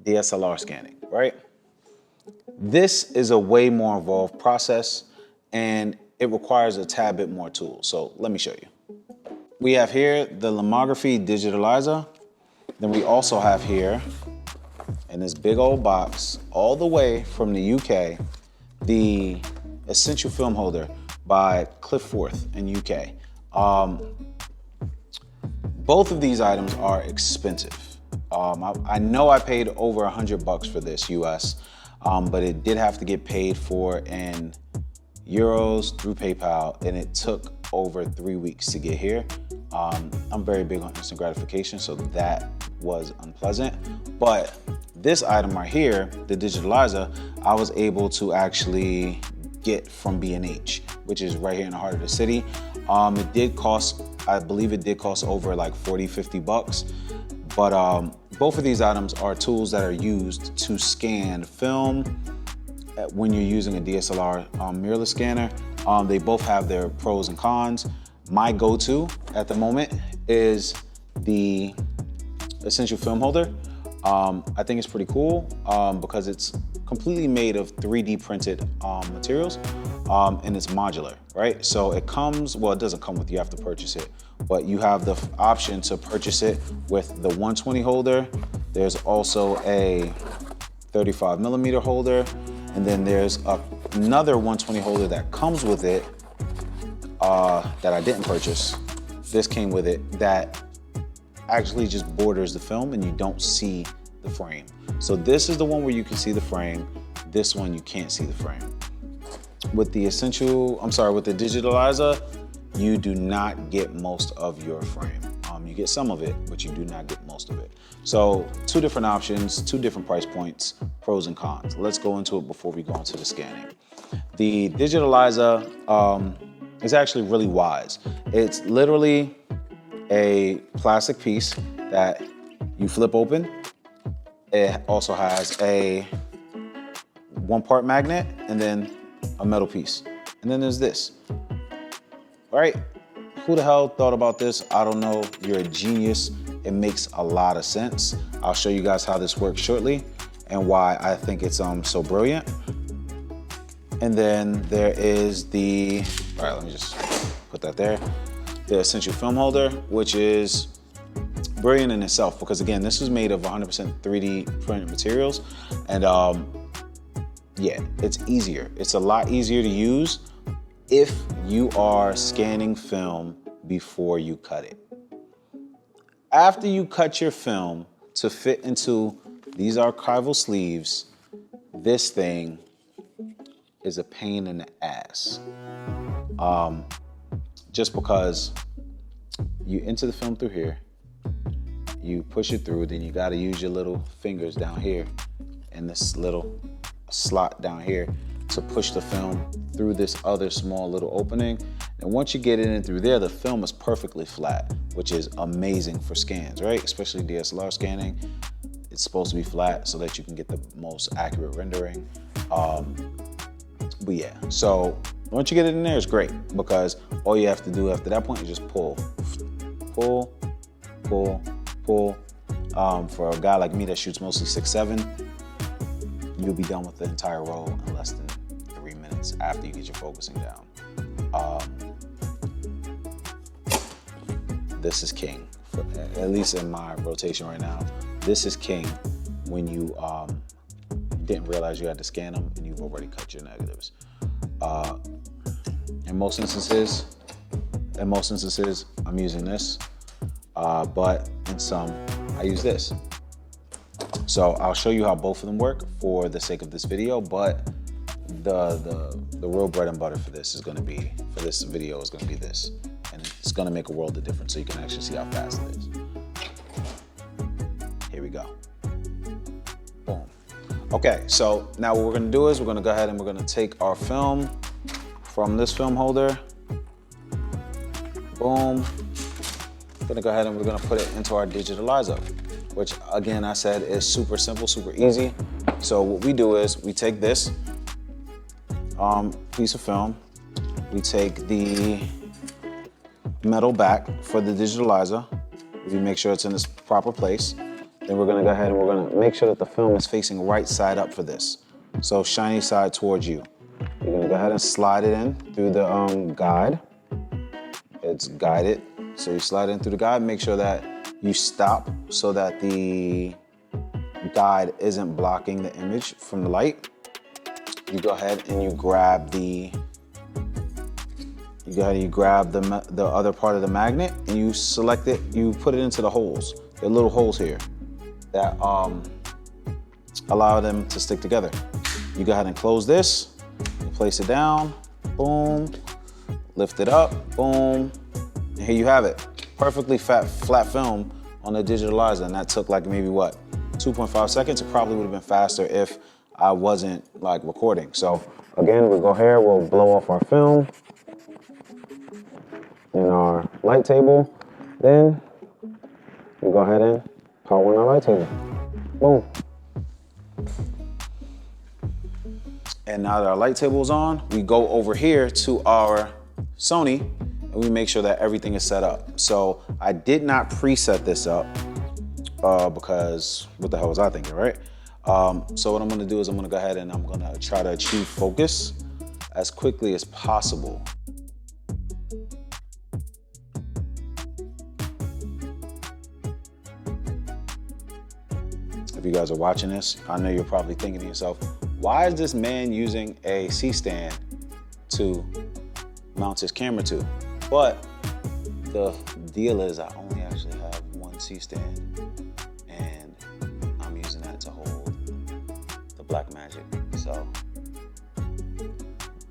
DSLR scanning, right? This is a way more involved process and it requires a tad bit more tools. So let me show you. We have here the lomography digitalizer. Then we also have here in this big old box, all the way from the UK, the Essential Film Holder by Cliffworth in UK. Both of these items are expensive. I know I paid over $100 for this US, but it did have to get paid for in euros through PayPal, and it took over 3 weeks to get here. I'm very big on instant gratification, so that was unpleasant. But this item right here, the digitalizer, I was able to actually get from B&H, which is right here in the heart of the city. It did cost, I believe it did cost over like 40, 50 bucks. But both of these items are tools that are used to scan film when you're using a DSLR mirrorless scanner. They both have their pros and cons. My go-to at the moment is the Essential Film Holder. I think it's pretty cool because it's completely made of 3D printed materials and it's modular, right? So it comes, well, it doesn't come with, you have to purchase it, but you have the option to purchase it with the 120 holder. There's also a 35mm holder, and then there's another 120 holder that comes with it that I didn't purchase. This came with it that actually just borders the film and you don't see the frame. So this is the one where you can see the frame. This one you can't see the frame. With the with the digitalizer, you do not get most of your frame. You get some of it, but you do not get most of it. So two different options, two different price points, pros and cons. Let's go into it before we go into the scanning. The digitalizer is actually really wise. It's literally a plastic piece that you flip open. It also has a one-part magnet and then a metal piece. And then there's this, all right? Who the hell thought about this? I don't know, you're a genius. It makes a lot of sense. I'll show you guys how this works shortly and why I think it's so brilliant. And then there is the, all right, let me just put that there. The Essential Film Holder, which is brilliant in itself because again, this is made of 100% 3D printed materials. And yeah, it's easier. It's a lot easier to use if you are scanning film before you cut it. After you cut your film to fit into these archival sleeves, this thing is a pain in the ass. Just because you enter the film through here, you push it through, then you gotta use your little fingers down here and this little slot down here to push the film through this other small little opening. And once you get it in through there, the film is perfectly flat, which is amazing for scans, right? Especially DSLR scanning. It's supposed to be flat so that you can get the most accurate rendering. But yeah, so once you get it in there, it's great because all you have to do after that point is just pull, pull, pull, pull. For a guy like me that shoots mostly 6.7, you'll be done with the entire roll in less than 3 minutes after you get your focusing down. This is king, at least in my rotation right now. This is king when you didn't realize you had to scan them and you've already cut your negatives. In most instances, I'm using this, but in some, I use this. So I'll show you how both of them work for the sake of this video, but the real bread and butter for this is gonna be, for this video is gonna be this. And it's gonna make a world of difference so you can actually see how fast it is. Here we go. Boom. Okay, so now what we're gonna do is we're gonna go ahead and we're gonna take our film from this film holder. Boom. We're gonna go ahead and we're gonna put it into our digitalizer, which again, I said is super simple, super easy. So what we do is we take this piece of film, we take the metal back for the digitalizer, we make sure it's in its proper place. Then we're gonna go ahead and we're gonna make sure that the film is facing right side up for this. So shiny side towards you. You're gonna go ahead and slide it in through the guide. It's guided. So you slide in through the guide, make sure that you stop so that the guide isn't blocking the image from the light. You go ahead and you grab the other part of the magnet and you select it, you put it into the holes. There are little holes here that allow them to stick together. You go ahead and close this, you place it down, boom, lift it up, boom, and here you have it. Perfectly flat film on the digitalizer, and that took like maybe what, 2.5 seconds? It probably would have been faster if I wasn't like recording. So again, we'll go here, we'll blow off our film in our light table. Then we go ahead and power on our light table. Boom. And now that our light table is on, we go over here to our Sony and we make sure that everything is set up. So I did not preset this up because what the hell was I thinking, right? So what I'm gonna do is I'm gonna go ahead and I'm gonna try to achieve focus as quickly as possible. If you guys are watching this, I know you're probably thinking to yourself, why is this man using a C-stand to mount his camera to? But the deal is I only actually have one C-stand and I'm using that to hold the Blackmagic. So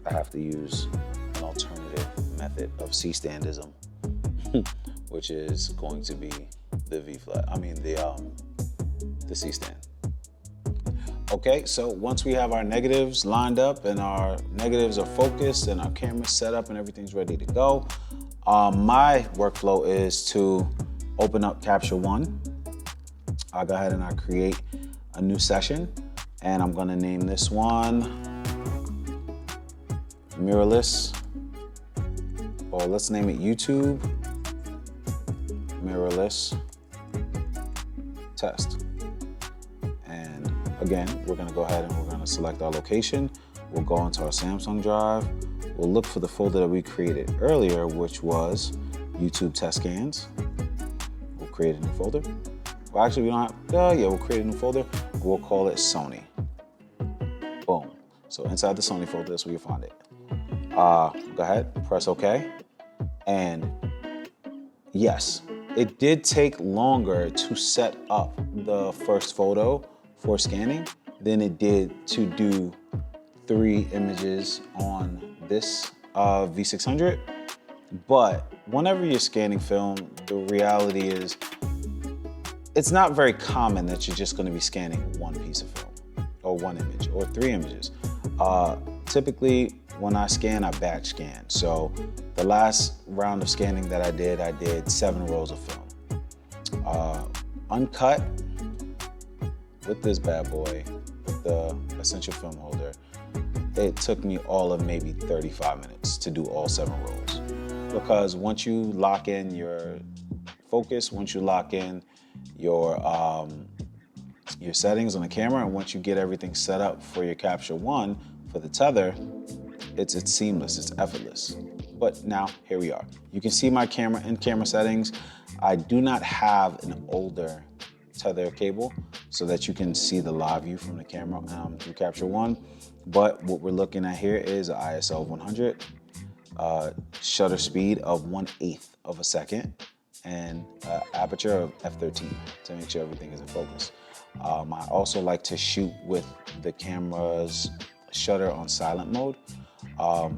I have to use an alternative method of C-standism, which is going to be the the C-stand. Okay, so once we have our negatives lined up and our negatives are focused and our camera's set up and everything's ready to go, my workflow is to open up Capture One. I'll go ahead and I create a new session and I'm gonna name this one Mirrorless, or let's name it YouTube Mirrorless Test. And again, we're gonna go ahead and we're gonna select our location. We'll go into our Samsung drive. We'll look for the folder that we created earlier, which was YouTube test scans. We'll create a new folder. Well, actually, we don't have, we'll create a new folder. We'll call it Sony. Boom. So inside the Sony folder, that's where you find it. Go ahead, press OK. And yes, it did take longer to set up the first photo for scanning than it did to do 3 images on this V600. But whenever you're scanning film, the reality is it's not very common that you're just gonna be scanning one piece of film or 1 image or 3 images. Typically, when I scan, I batch scan. So the last round of scanning that I did 7 rolls of film. Uncut with this bad boy, with the essential film holder, it took me all of maybe 35 minutes to do all 7 rolls. Because once you lock in your focus, once you lock in your settings on the camera, and once you get everything set up for your Capture One for the tether, it's seamless, it's effortless. But now, here we are. You can see my camera in camera settings. I do not have an older tether cable so that you can see the live view from the camera through Capture One. But what we're looking at here is ISO of 100, shutter speed of 1/8 of a second, and aperture of f13 to make sure everything is in focus. I also like to shoot with the camera's shutter on silent mode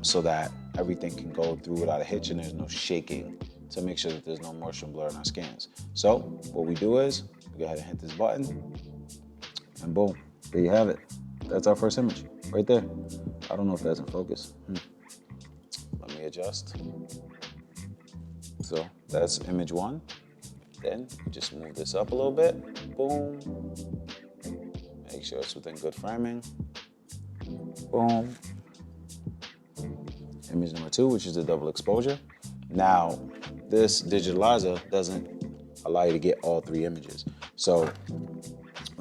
so that everything can go through without a hitch and there's no shaking, to make sure that there's no motion blur in our scans. So what we do is we go ahead and hit this button and boom, there you have it. That's our first image right there. I don't know if that's in focus. Let me adjust. So that's image 1. Then just move this up a little bit. Boom. Make sure it's within good framing. Boom. Image number 2, which is the double exposure. Now, this digitalizer doesn't allow you to get all 3 images. So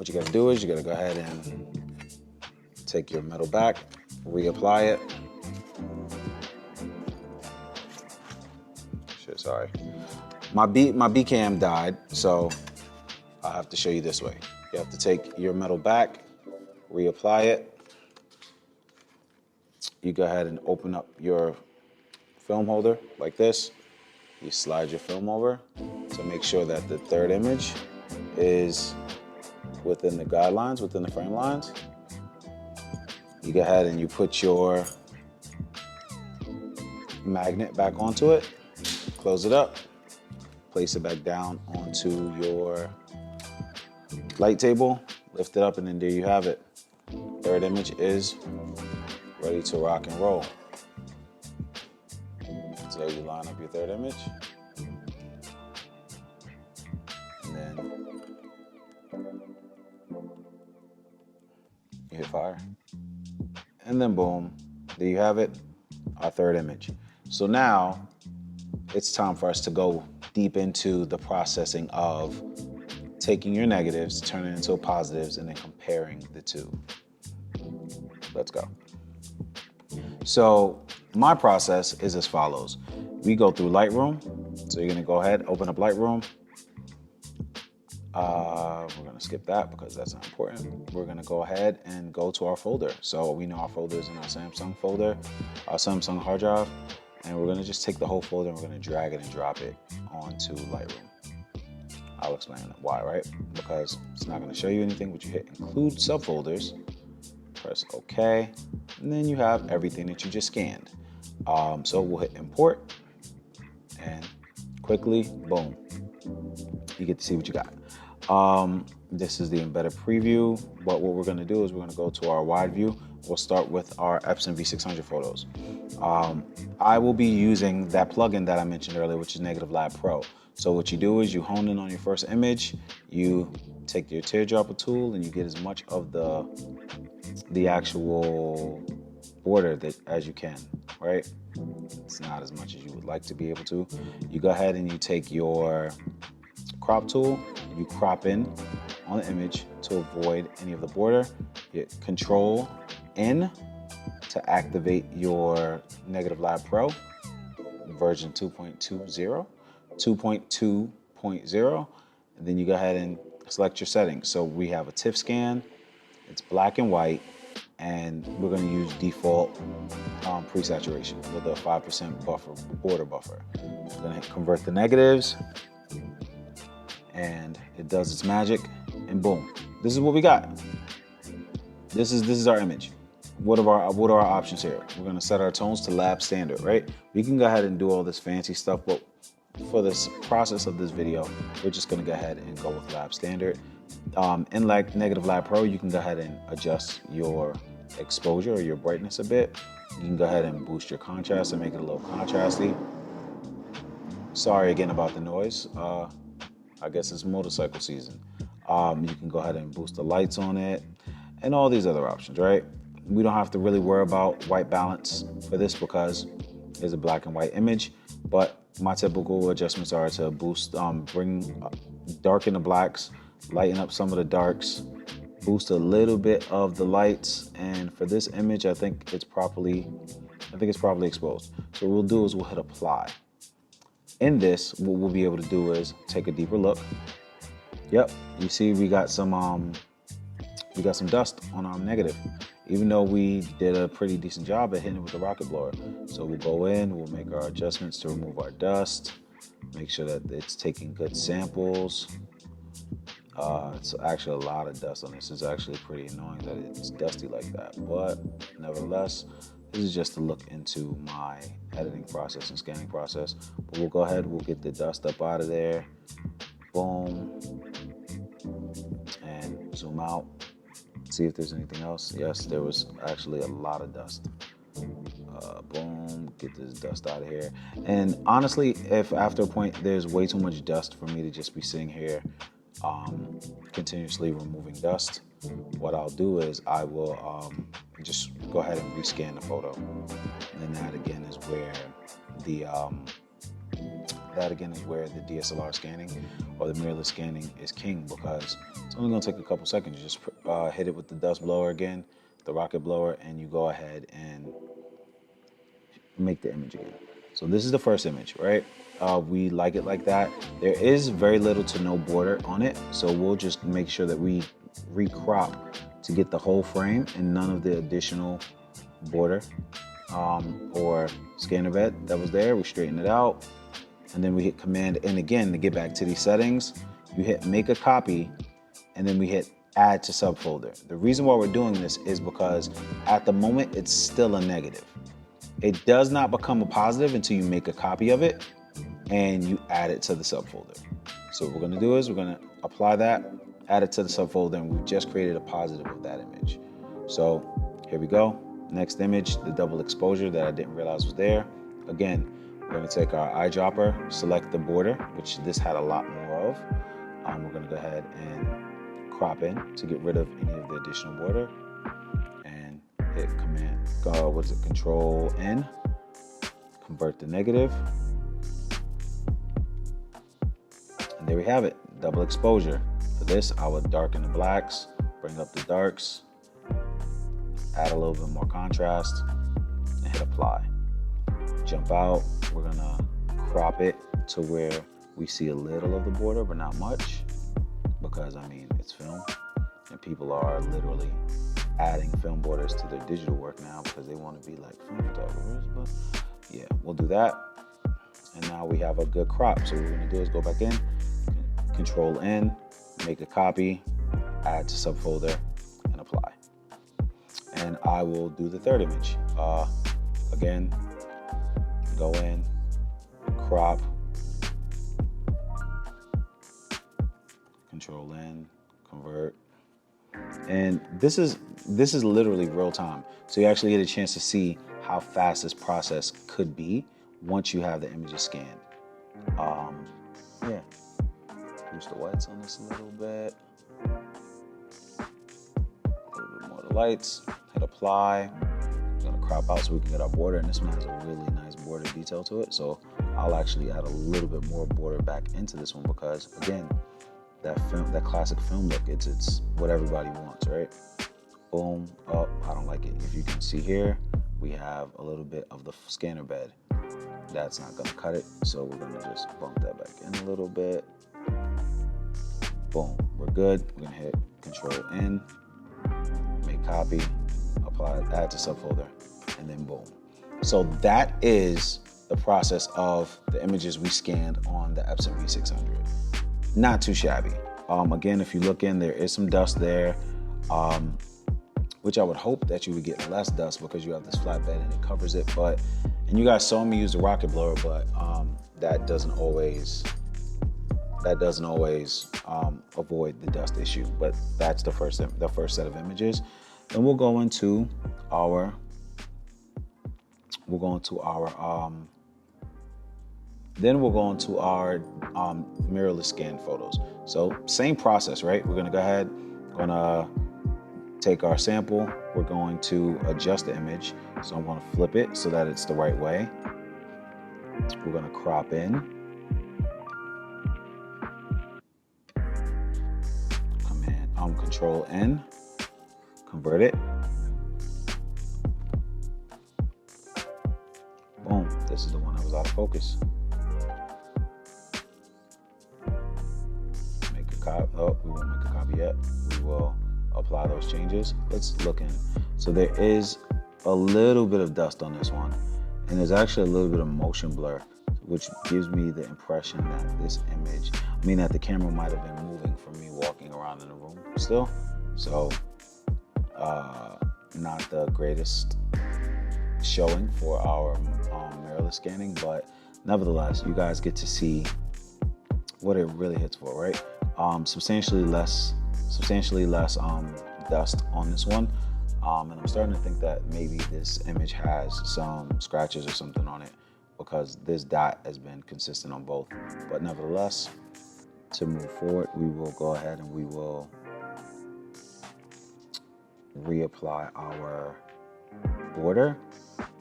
What you gotta do is you gotta go ahead and take your metal back, reapply it. Shit, sorry. My B cam died, so I have to show you this way. You have to take your metal back, reapply it. You go ahead and open up your film holder like this. You slide your film over to make sure that the third image is within the guidelines, within the frame lines. You go ahead and you put your magnet back onto it, close it up, place it back down onto your light table, lift it up, and then there you have it. Third image is ready to rock and roll. So you line up your third image, and then you hit fire. And then boom, there you have it, our third image. So now it's time for us to go deep into the processing of taking your negatives, turning into positives, and then comparing the two. Let's go. So my process is as follows. We go through Lightroom. So you're gonna go ahead, open up Lightroom. We're gonna skip that because that's not important. We're gonna go ahead and go to our folder. So we know our folder is in our Samsung folder, our Samsung hard drive, and we're gonna just take the whole folder and we're gonna drag it and drop it onto Lightroom. I'll explain why, right? Because it's not gonna show you anything, but you hit include subfolders, press OK, and then you have everything that you just scanned. So we'll hit import, and quickly, boom, you get to see what you got. This is the embedded preview, but what we're gonna do is we're gonna go to our wide view. We'll start with our Epson V600 photos. I will be using that plugin that I mentioned earlier, which is Negative Lab Pro. So what you do is you hone in on your first image, you take your teardropper tool, and you get as much of the actual border as you can, right? It's not as much as you would like to be able to. You go ahead and you take your crop tool, you crop in on the image to avoid any of the border. You hit Control N to activate your Negative Lab Pro version 2.20, 2.2.0, and then you go ahead and select your settings. So we have a TIFF scan, it's black and white, and we're going to use default pre-saturation with a 5% buffer, border buffer. We're going to convert the negatives, and it does its magic, and boom, this is what we got. This is our image. What are our options here? We're going to set our tones to lab standard, right? We can go ahead and do all this fancy stuff, but for this process of this video, we're just going to go ahead and go with lab standard. In like Negative Lab Pro, you can go ahead and adjust your exposure or your brightness a bit. You can go ahead and boost your contrast and make it a little contrasty. Sorry again about the noise. I guess it's motorcycle season. You can go ahead and boost the lights on it and all these other options, right? We don't have to really worry about white balance for this because it's a black and white image, but my typical adjustments are to boost, darken the blacks, lighten up some of the darks, boost a little bit of the lights, and for this image, I think it's properly exposed. So what we'll do is we'll hit apply. In this, what we'll be able to do is take a deeper look. Yep, you see we got some dust on our negative, even though we did a pretty decent job at hitting it with the rocket blower. So we'll go in, we'll make our adjustments to remove our dust, make sure that it's taking good samples. It's actually a lot of dust on this. It's actually pretty annoying that it's dusty like that, but nevertheless, this is just to look into my editing process and scanning process. But we'll go ahead, we'll get the dust up out of there. Boom. And zoom out. See if there's anything else. Yes, there was actually a lot of dust. Boom, get this dust out of here. And honestly, if after a point there's way too much dust for me to just be sitting here continuously removing dust, what I'll do is I will just go ahead and rescan the photo. And then that again is where the that again is where the DSLR scanning or the mirrorless scanning is king, because it's only gonna take a couple seconds. You just hit it with the dust blower again, the rocket blower, and you go ahead and make the image again. So this is the first image, right? We like it like that. There is very little to no border on it, so we'll just make sure that we recrop to get the whole frame and none of the additional border or scanner bed that was there. We straighten it out, and then we hit Command N again to get back to these settings. You hit make a copy, and then we hit add to subfolder. The reason why we're doing this is because at the moment it's still a negative. It does not become a positive until you make a copy of it and you add it to the subfolder. So what we're gonna do is we're gonna apply that, add it to the subfolder, and we've just created a positive of that image. So here we go. Next image, the double exposure that I didn't realize was there. Again, we're gonna take our eyedropper, select the border, which this had a lot more of. We're gonna go ahead and crop in to get rid of any of the additional border, and hit Control N, convert the negative. And there we have it, double exposure. For this, I would darken the blacks, bring up the darks, add a little bit more contrast, and hit apply. Jump out, we're gonna crop it to where we see a little of the border, but not much, because I mean, it's film, and people are literally adding film borders to their digital work now because they want to be like film photographers. But yeah, we'll do that. And now we have a good crop. So what we're gonna do is go back in, Control N, make a copy, add to subfolder, and apply. And I will do the third image. Again, go in, crop, Control N, convert. And this is literally real time. So you actually get a chance to see how fast this process could be once you have the images scanned. Yeah, boost the whites on this a little bit. A little bit more of the lights, hit apply. I'm gonna crop out so we can get our border, and this one has a really nice border detail to it. So I'll actually add a little bit more border back into this one because again, that classic film look, it's what everybody wants, right? Boom, oh, I don't like it. If you can see here, we have a little bit of the scanner bed. That's not gonna cut it, so we're gonna just bump that back in a little bit. Boom, we're good. We're gonna hit Control N, make copy, apply, add to subfolder, and then boom. So that is the process of the images we scanned on the Epson V600. Not too shabby. Again, if you look in, there is some dust there, which I would hope that you would get less dust because you have this flatbed and it covers it. And you guys saw me use the rocket blower, but that doesn't always avoid the dust issue. But that's the first set of images. Then we'll go into our mirrorless scan photos. So same process, right? We're gonna go ahead, take our sample. We're going to adjust the image. So I'm gonna flip it so that it's the right way. We're gonna crop in. Control N, convert it. Boom, this is the one that was out of focus. We won't make a copy yet. We will apply those changes. Let's look in. So there is a little bit of dust on this one, and there's actually a little bit of motion blur, which gives me the impression that that the camera might have been moving from me walking around in the room still. So not the greatest showing for our mirrorless scanning, but nevertheless, you guys get to see what it really hits for, right? Substantially less dust on this one, and I'm starting to think that maybe this image has some scratches or something on it because this dot has been consistent on both. But nevertheless, to move forward, we will go ahead and we will reapply our border.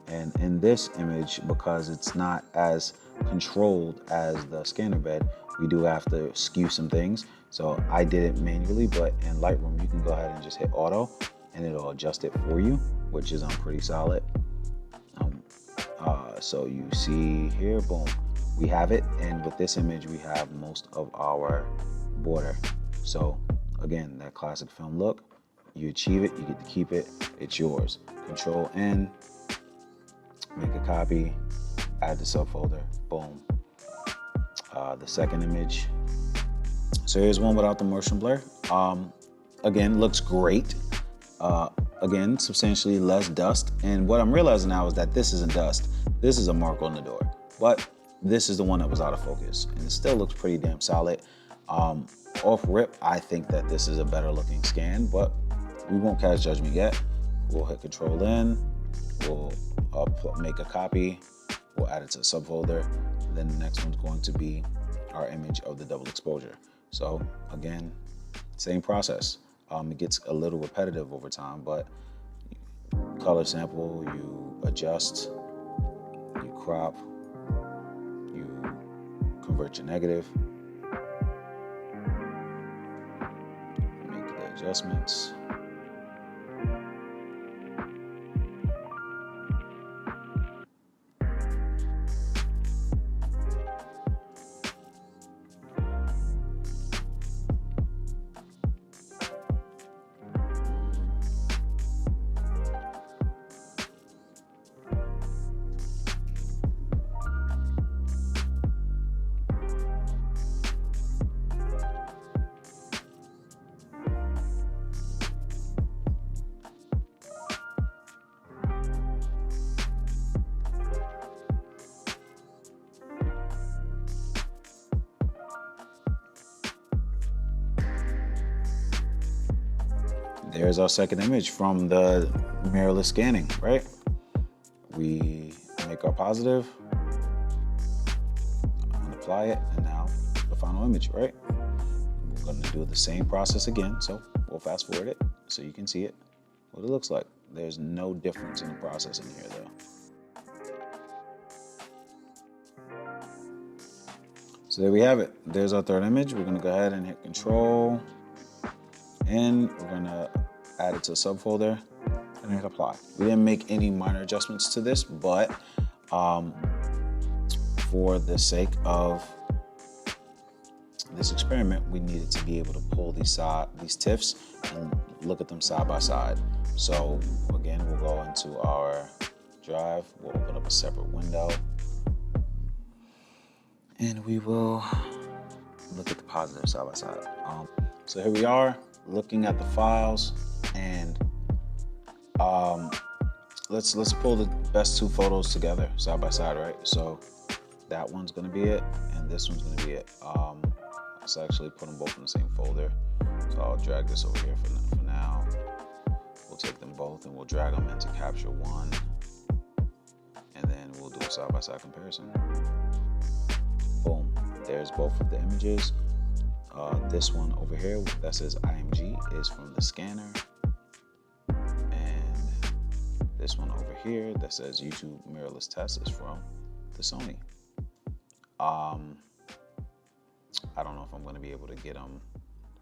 And in this image, because it's not as controlled as the scanner bed, we do have to skew some things. So I did it manually, but in Lightroom, you can go ahead and just hit auto and it'll adjust it for you, which is pretty solid. So you see here, boom, we have it. And with this image, we have most of our border. So again, that classic film look, you achieve it, you get to keep it, it's yours. Control N, make a copy, add the subfolder, boom. The second image. So here's one without the motion blur. Again, looks great. Again, substantially less dust. And what I'm realizing now is that this isn't dust. This is a mark on the door. But this is the one that was out of focus. And it still looks pretty damn solid. Off rip, I think that this is a better looking scan, but we won't cast judgment yet. We'll hit Control N. We'll make a copy. We'll add it to a subfolder. And then the next one's going to be our image of the double exposure. So again, same process. It gets a little repetitive over time, but color sample, you adjust, you crop, you convert your negative, make the adjustments. There's our second image from the mirrorless scanning, right? We make our positive, apply it, and now the final image, right? We're gonna do the same process again, so we'll fast forward it so you can see it, what it looks like. There's no difference in the process in here though. So there we have it. There's our third image. We're gonna go ahead and hit Control, and we're gonna add it to a subfolder and hit apply. We didn't make any minor adjustments to this, but for the sake of this experiment, we needed to be able to pull these TIFFs and look at them side by side. So again, we'll go into our drive, we'll open up a separate window, and we will look at the positive side by side. So here we are, looking at the files, and let's pull the best two photos together side by side, right? So that one's gonna be it, and this one's gonna be it. Let's actually put them both in the same folder. So I'll drag this over here for now. We'll take them both and we'll drag them into Capture One, and then we'll do a side by side comparison. Boom, there's both of the images. This one over here that says IMG is from the scanner, and this one over here that says YouTube mirrorless test is from the Sony. I don't know if I'm going to be able to get them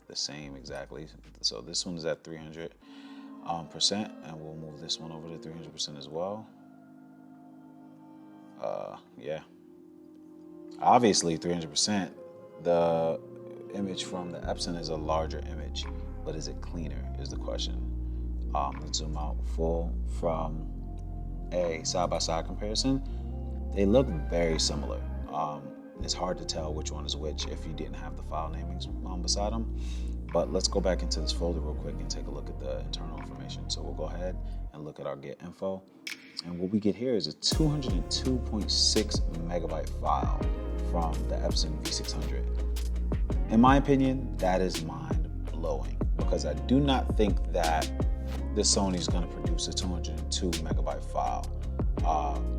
the same exactly. So this one is at 300%, and we'll move this one over to 300% as well. Yeah, obviously 300%. The image from the Epson is a larger image, but is it cleaner is the question. Let's zoom out full from a side-by-side comparison. They look very similar. It's hard to tell which one is which if you didn't have the file namings beside them. But let's go back into this folder real quick and take a look at the internal information. So we'll go ahead and look at our get info. And what we get here is a 202.6 megabyte file from the Epson V600. In my opinion, that is mind-blowing, because I do not think that the Sony is going to produce a 202 megabyte file.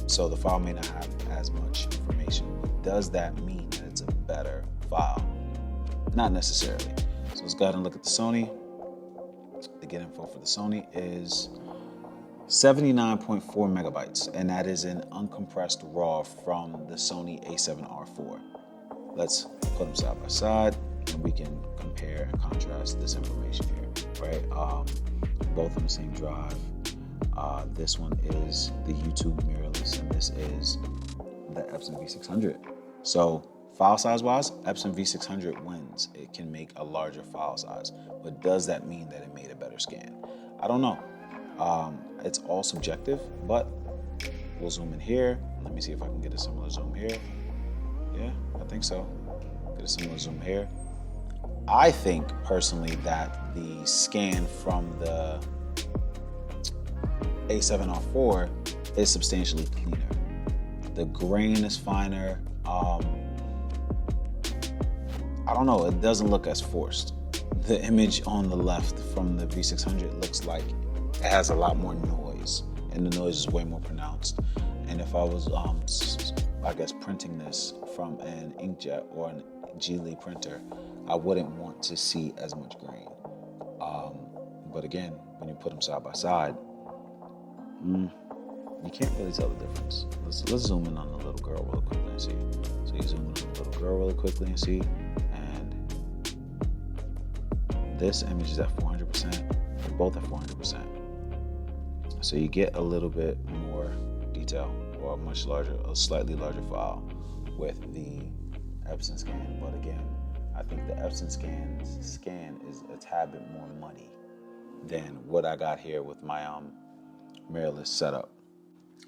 So the file may not have as much information. But does that mean that it's a better file? Not necessarily. So let's go ahead and look at the Sony. The get info for the Sony is 79.4 megabytes, and that is an uncompressed RAW from the Sony A7R IV. Let's put them side by side, and we can compare and contrast this information here, right? Both on the same drive. This one is the YouTube Mirrorless, and this is the Epson V600. So file size wise, Epson V600 wins. It can make a larger file size, but does that mean that it made a better scan? I don't know. It's all subjective, but we'll zoom in here. Let me see if I can get a similar zoom here. Yeah, I think so. Get a similar zoom here. I think personally that the scan from the A7R IV is substantially cleaner. The grain is finer. I don't know, it doesn't look as forced. The image on the left from the V600 looks like it has a lot more noise, and the noise is way more pronounced. And if I was, I guess, printing this from an inkjet or an Geely printer, I wouldn't want to see as much grain. But again, when you put them side by side, you can't really tell the difference. Let's zoom in on the little girl real quickly and see. So you zoom in on the little girl really quickly and see, and this image is at 400%. They're both at 400%. So you get a little bit more detail, or a slightly larger file with the Epson scan. But again, I think the Epson scan is a tad bit more muddy than what I got here with my mirrorless setup.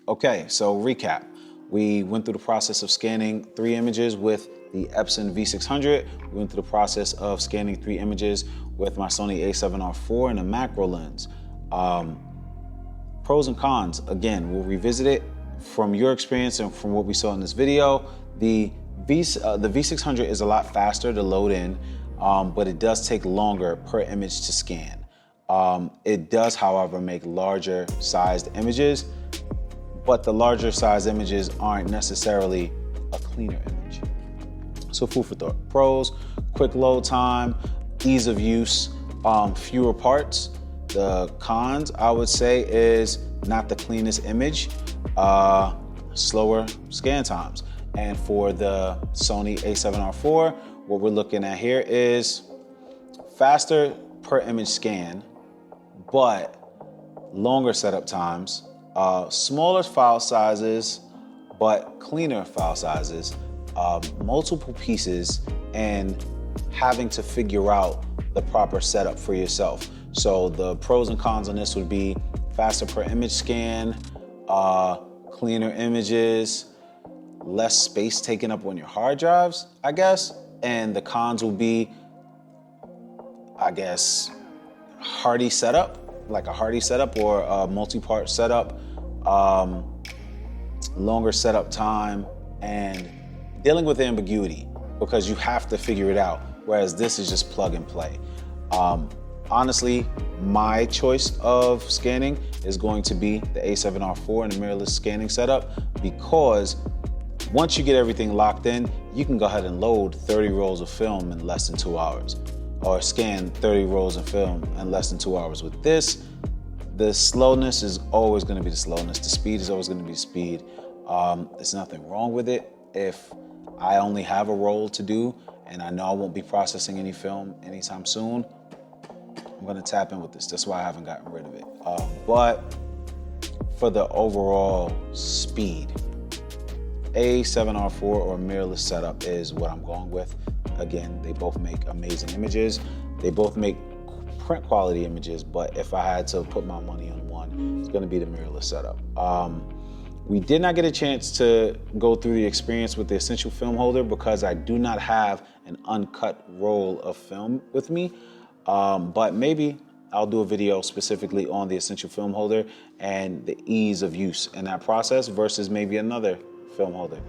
Okay, so recap. We went through the process of scanning 3 images with the Epson V600. We went through the process of scanning 3 images with my Sony A7R IV and a macro lens. Pros and cons, again, we'll revisit it from your experience and from what we saw in this video. The V600 is a lot faster to load in, but it does take longer per image to scan. It does, however, make larger sized images, but the larger sized images aren't necessarily a cleaner image. So food for thought. Pros, quick load time, ease of use, fewer parts. The cons, I would say, is not the cleanest image, slower scan times. And for the Sony A7R IV, what we're looking at here is faster per image scan, but longer setup times, smaller file sizes, but cleaner file sizes, multiple pieces, and having to figure out the proper setup for yourself. So the pros and cons on this would be faster per image scan, cleaner images, less space taken up on your hard drives, I guess. And the cons will be, I guess, hardy setup, like a hardy setup or a multi-part setup, longer setup time, and dealing with ambiguity because you have to figure it out, whereas this is just plug and play. Honestly, my choice of scanning is going to be the A7R IV and the mirrorless scanning setup, because once you get everything locked in, you can go ahead and load 30 rolls of film in less than 2 hours, or scan 30 rolls of film in less than 2 hours. With this, the slowness is always going to be the slowness. The speed is always going to be the speed. There's nothing wrong with it. If I only have a roll to do and I know I won't be processing any film anytime soon, I'm going to tap in with this. That's why I haven't gotten rid of it. But for the overall speed, A7R IV or mirrorless setup is what I'm going with. Again, they both make amazing images. They both make print quality images, but if I had to put my money on one, it's going to be the mirrorless setup. We did not get a chance to go through the experience with the essential film holder because I do not have an uncut roll of film with me. But maybe I'll do a video specifically on the essential film holder and the ease of use in that process versus maybe another film holder.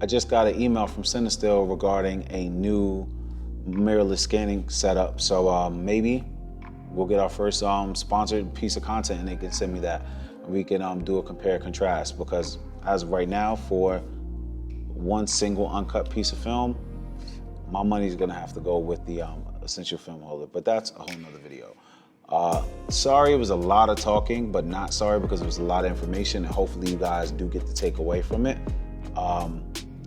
I just got an email from Cinestill regarding a new mirrorless scanning setup. So maybe we'll get our first sponsored piece of content and they can send me that. We can do a compare and contrast, because as of right now, for one single uncut piece of film, my money's gonna have to go with the essential film holder, but that's a whole nother video. Sorry it was a lot of talking, but not sorry because it was a lot of information, and hopefully you guys do get to take away from it.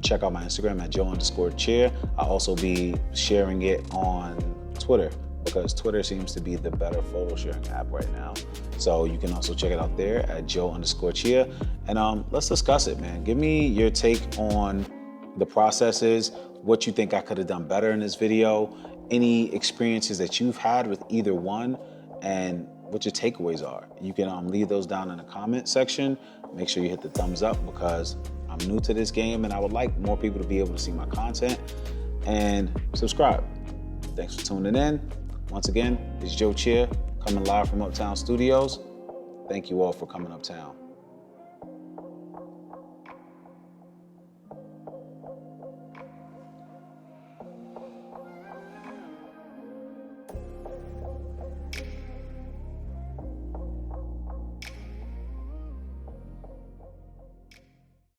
Check out my Instagram at Joe_Chea. I'll also be sharing it on Twitter because Twitter seems to be the better photo sharing app right now. So you can also check it out there at Joe_Chea. And let's discuss it, man. Give me your take on the processes, what you think I could have done better in this video, any experiences that you've had with either one, and what your takeaways are. You can leave those down in the comment section. Make sure you hit the thumbs up because I'm new to this game and I would like more people to be able to see my content, and subscribe. Thanks for tuning in. Once again, it's Joe Chea coming live from Uptown Studios. Thank you all for coming uptown.